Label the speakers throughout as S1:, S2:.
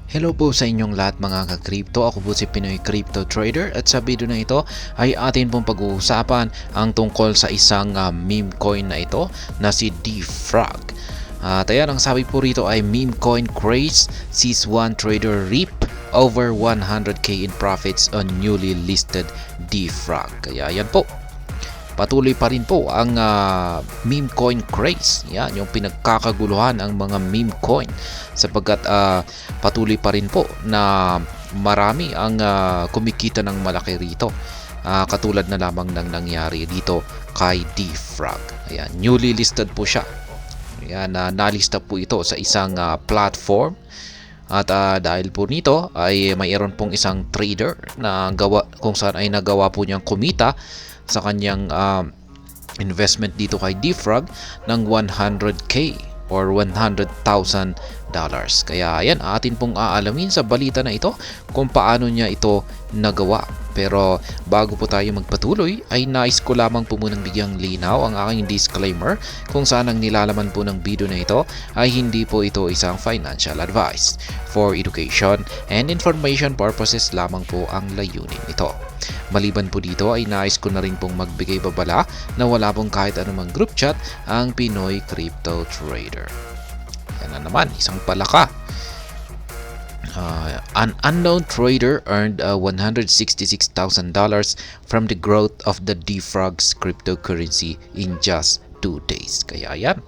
S1: Hello po sa inyong lahat mga ka-crypto. Ako po si Pinoy Crypto Trader at sa video na ito ay atin pong pag-uusapan ang tungkol sa isang meme coin na ito na si DFrog. At ayan, ang sabi po rito ay meme coin craze sees one trader reap over 100k in profits on newly listed DFrog. Kaya yan po. Patuloy pa rin po ang meme coin craze. Yan, yung pinagkakaguluhan ang mga meme coin sapagkat patuloy pa rin po na marami ang kumikita ng malaki rito. Katulad na lamang ng nangyari dito kay DFrog. Ayan, newly listed po siya. Ayan, nalista po ito sa isang platform. At dahil po nito ay mayroon pong isang trader na kung saan ay nagawa po niyang kumita sa kanyang investment dito kay DFrog ng 100k or $100,000. Kaya ayan, atin pong aalamin sa balita na ito kung paano niya ito nagawa. Pero bago po tayo magpatuloy ay nais ko lamang po munang bigyang linaw ang aking disclaimer kung saan ang nilalaman po ng video na ito ay hindi po ito isang financial advice. For education and information purposes lamang po ang layunin nito. Maliban po dito ay nais ko na rin pong magbigay babala na wala pong kahit anumang group chat ang Pinoy Crypto Trader. Yan na naman, isang palaka. An unknown trader earned $166,000 from the growth of the DFrog's cryptocurrency in just 2 days. Kaya yan,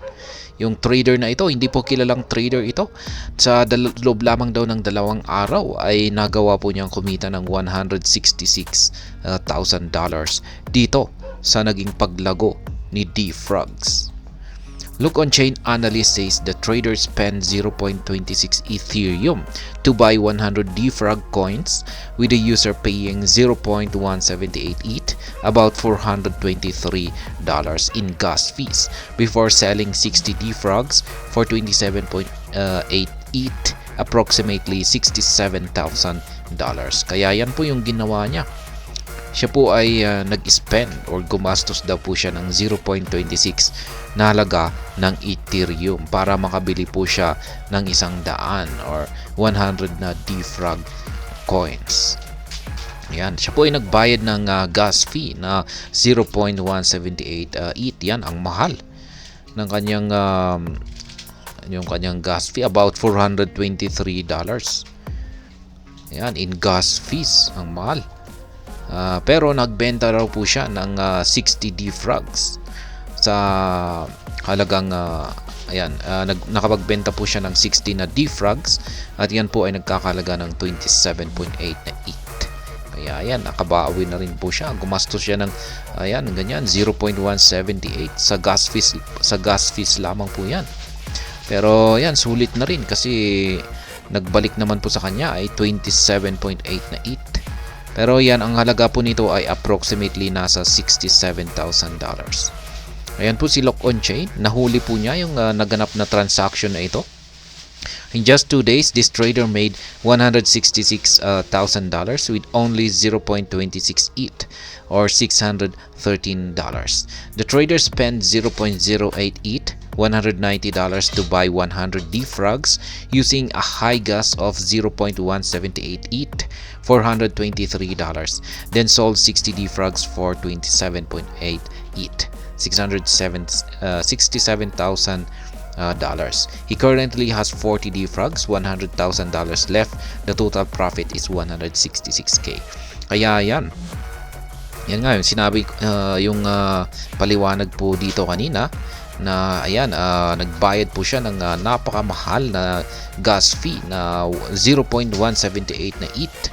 S1: yung trader na ito, hindi po kilalang trader ito. Sa loob lamang daw ng 2 araw ay nagawa po niyang kumita ng $166,000 dito sa naging paglago ni DFrogs. Look on Chain analyst says the trader spent 0.26 Ethereum to buy 100 DFrog coins, with the user paying 0.178 ETH, about $423 in gas fees, before selling 60 DFrogs for 27.8 ETH, approximately $67,000. Kaya yan po yung ginawa niya. Siya po ay nag-spend or gumastos daw po siya ng 0.26 na halaga ng Ethereum para makabili po siya ng 100 or 100 na DFrog coins. Yan, siya po ay nagbayad ng gas fee na 0.178 ETH. Yan, ang mahal ng kanyang yung kanyang gas fee, about $423. Yan, in gas fees, ang mahal. Pero nagbenta raw po siya ng 60 DFrogs sa halagang nakapagbenta po siya ng 60 na DFrogs at yan po ay nagkakalaga ng 27.8 na ETH. Kaya ayan, nakabawi na rin po siya. Gumastos siya ng ganyan 0.178 sa gas fees lamang po yan. Pero yan, sulit na rin kasi nagbalik naman po sa kanya ay 27.8 na ETH. Pero yan, ang halaga po nito ay approximately nasa $67,000. Ayan po si Look on Chain. Nahuli po niya yung naganap na transaction na ito. In just 2 days, this trader made $166,000 with only 0.26 ETH or $613. The trader spent 0.08 ETH, $190 to buy 100 DFrogs using a high gas of 0.178 ETH, $423, then sold 60 DFrogs for 27.8 ETH, $67,000. He currently has 40 DFrogs, $100,000 left. The total profit is 166k. Kaya yan. Yan nga yung sinabi, yung paliwanag po dito kanina na ayan, nagbayad po siya ng napakamahal na gas fee na 0.178 na ETH.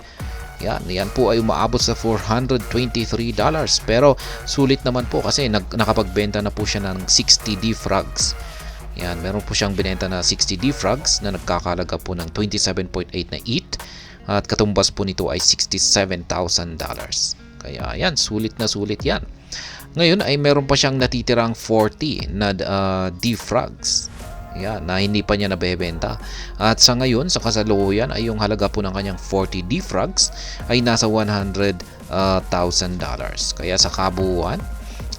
S1: Yan po ay umaabot sa $423. Pero sulit naman po kasi nakapagbenta na po siya ng 60 DFrogs. Yan, meron po siyang binenta na 60 DFrogs na nagkakalaga po ng 27.8 na ETH at katumbas po nito ay $67,000. Kaya yan, sulit na sulit yan. Ngayon ay meron pa siyang natitirang 40 na DFrogs. Yan, na hindi pa niya nabebenta. At sa ngayon, sa kasalukuyan ay yung halaga po ng kanyang 40 DFrogs ay nasa $100,000. Kaya sa kabuuan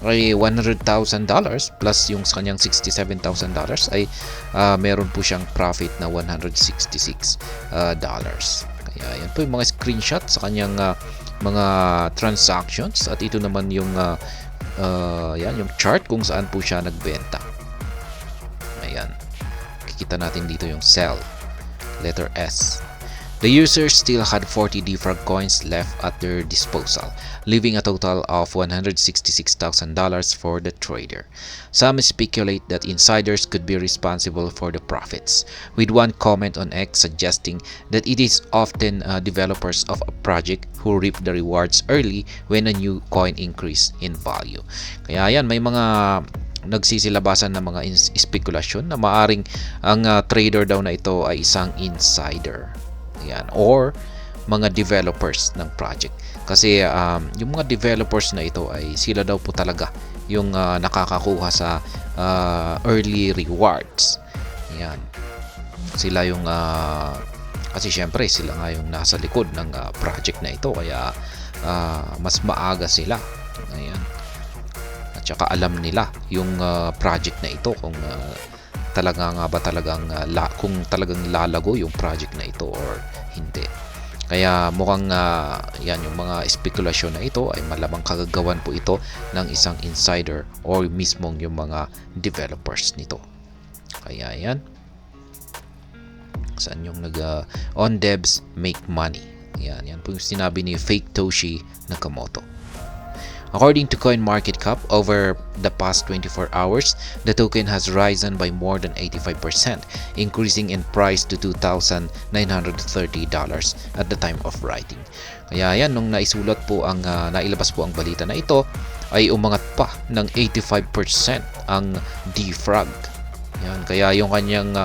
S1: ay $100,000 plus yung sa kanyang $67,000 ay meron po siyang profit na $166. Kaya yan po yung mga screenshot sa kanyang mga transactions, at ito naman yung yan yung chart kung saan po siya nagbenta. Ayan, kikita natin dito yung sell, letter S. The users still had 40 DFrag coins left at their disposal, leaving a total of $166,000 for the trader. Some speculate that insiders could be responsible for the profits, with one comment on X suggesting that it is often developers of a project who reap the rewards early when a new coin increase in value. Kaya yan, may mga nagsisilabasan ng mga spekulasyon na maaring ang trader daw na ito ay isang insider. Yan, or mga developers ng project, kasi yung mga developers na ito ay sila daw po talaga yung nakakakuha sa early rewards. Yan, sila yung kasi syempre sila nga yung nasa likod ng project na ito, kaya mas maaga sila. Ayan, at saka alam nila yung project na ito kung talaga nga ba talagang kung talagang lalago yung project na ito or hindi. Kaya mukhang yan, yung mga spekulasyon na ito ay malamang kagagawan po ito ng isang insider or mismong yung mga developers nito. Kaya yan, saan yung on devs make money. Yan po yung sinabi ni Fake Toshi Nakamoto. According to CoinMarketCap, over the past 24 hours, the token has risen by more than 85%, increasing in price to $2,930 at the time of writing. Kaya yan, nung naisulat po nailabas po ang balita na ito, ay umangat pa ng 85% ang DFrag. Yan, kaya yung kanyang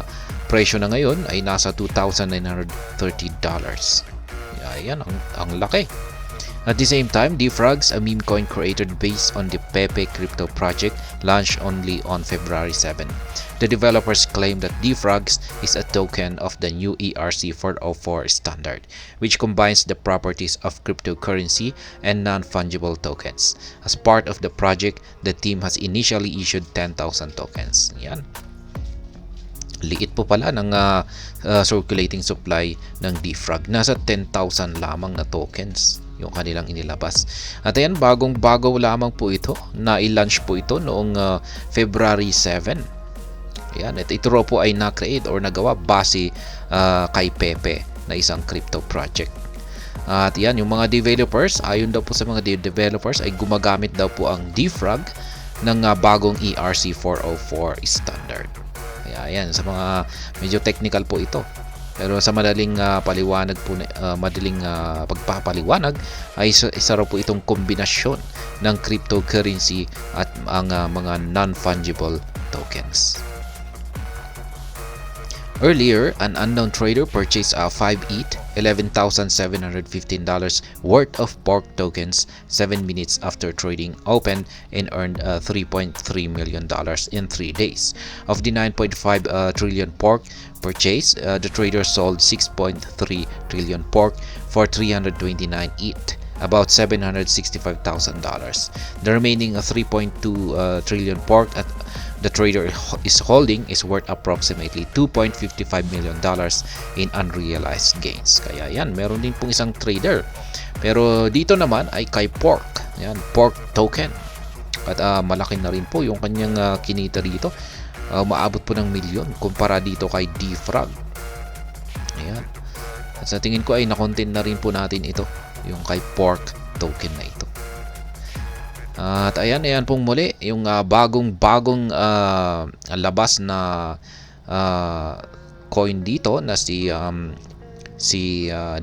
S1: presyo na ngayon ay nasa $2,930. Kaya yan, ang laki. At the same time, DFrags, a meme coin created based on the Pepe crypto project, launched only on February 7. The developers claim that DFrags is a token of the new ERC-404 standard, which combines the properties of cryptocurrency and non-fungible tokens. As part of the project, the team has initially issued 10,000 tokens. Yan. Liit po pala ng circulating supply ng DFrag. Nasa 10,000 lamang na tokens yung kanilang inilabas. At ayan, bagong-bago lamang po ito. Na-launch po ito noong February 7. Ayan, ito po ay na-create or nagawa base kay Pepe na isang crypto project. At yan, yung mga developers, ayon daw po sa mga developers, ay gumagamit daw po ang DFrag ng bagong ERC-404 standard. Kaya yan, sa mga medyo technical po ito. Pero sa madaling paliwanag po, pagpapaliwanag ay isa raw po itong kombinasyon ng cryptocurrency at ang mga non-fungible tokens. Earlier, an unknown trader purchased 5 ETH, $11,715 worth of pork tokens 7 minutes after trading opened and earned $3.3 million in 3 days. Of the 9.5 trillion pork purchase, the trader sold 6.3 trillion pork for 329 ETH, about $765,000. The remaining 3.2 trillion pork at the trader is holding is worth approximately $2.55 million in unrealized gains. Kaya yan, meron din pong isang trader. Pero dito naman ay kay pork. Yan, pork token. At malaki na rin po yung kanyang kinita dito. Maabot po ng milyon kumpara dito kay DFrag. Ayan. At sa tingin ko ay nakontent na rin po natin ito, yung kay pork token na ito. At ayan pong muli yung bagong-bagong labas na coin dito na si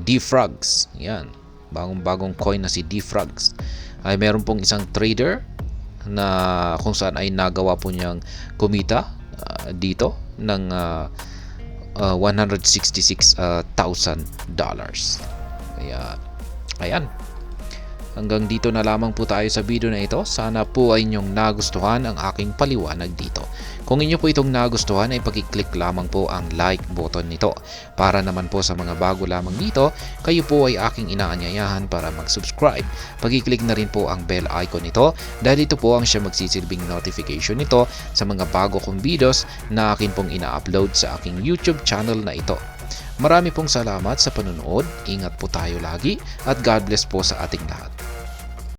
S1: DFrags. Yan, bagong-bagong coin na si DFrags. Ay meron pong isang trader na kung saan ay nagawa po niyang kumita dito ng $166,000. Kaya ayan. Hanggang dito na lamang po tayo sa video na ito. Sana po ay inyong nagustuhan ang aking paliwanag dito. Kung inyo po itong nagustuhan ay pag-click lamang po ang like button nito. Para naman po sa mga bago lamang dito, kayo po ay aking inaanyayahan para mag-subscribe. Pag-click na rin po ang bell icon nito dahil ito po ang siya magsisilbing notification nito sa mga bago kong videos na akin pong ina-upload sa aking YouTube channel na ito. Marami pong salamat sa panunood, ingat po tayo lagi at God bless po sa ating lahat.